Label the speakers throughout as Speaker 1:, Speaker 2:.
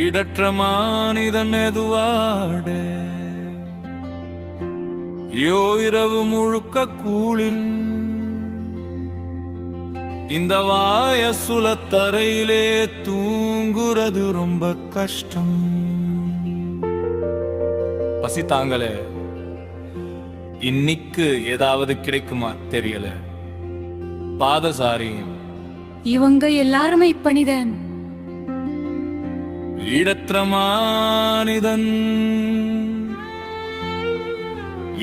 Speaker 1: ஈடற்ற மானிதன் எதுவாடே இரவு முழுக்க கூளில் இந்த வாய சுலத்தரையிலே தூங்குறது ரொம்ப கஷ்டம். பசி தாங்களே, இன்னைக்கு ஏதாவது கிடைக்குமா தெரியல. பாதசாரி
Speaker 2: இவங்க எல்லாருமே இப்படிதான்.
Speaker 1: ஈடற்ற மானிதன்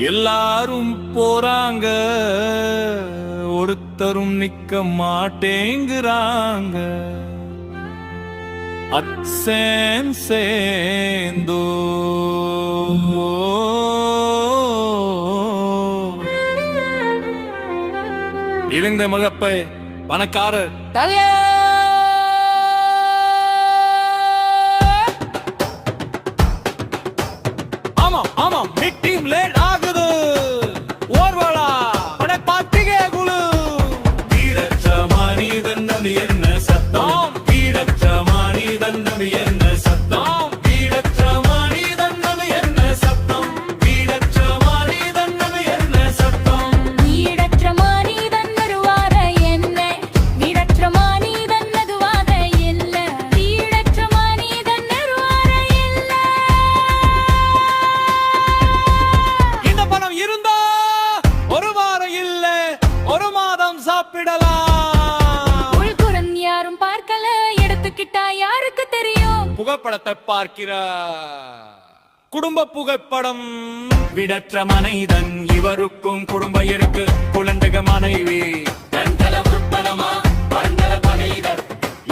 Speaker 1: எல்லாரும் போறாங்க, ஒருத்தரும் நிக்க மாட்டேங்கிறாங்க. அச்சேன் சேந்தோ இவங்க மகப்பை பணக்காரர் ஆமாம் ஆமாம் மீட்டிங் லேட் ஆகுது. ஓர்வலா படைப்பாத்திகே குழு ஈடற்ற மனிதன் என்ன சத்தம், ஈடற்ற மனிதன் என்ன சத்தம், ஈடற்ற மனிதன் என்ன சத்தம், ஈடற்ற மனிதன் என்ன சத்தம்.
Speaker 2: ஈடற்ற மனிதன் வருவார என்ன, ஈடற்ற மனிதன் அதுவாக இல்ல, ஈடற்ற மனிதன் வருவார இல்ல.
Speaker 1: இந்த பணம் இருந்தா ஒரு வாரம் இல்ல ஒரு மாதம் சாப்பிடலாம்.
Speaker 2: உள்குறன் யாரும் பார்க்கல, எடுத்துக்கிட்டா யாருக்கு தெரியும்.
Speaker 1: புகைப்படத்தை பார்க்கிறார், குடும்ப புகைப்படம். விடற்ற மனிதன் இவருக்கும் குடும்பம் இருக்கு, குழந்தைக மனைவி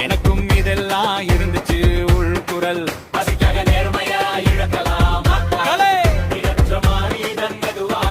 Speaker 1: எனக்கும் இதெல்லாம் இருந்துச்சு. உள்குரல்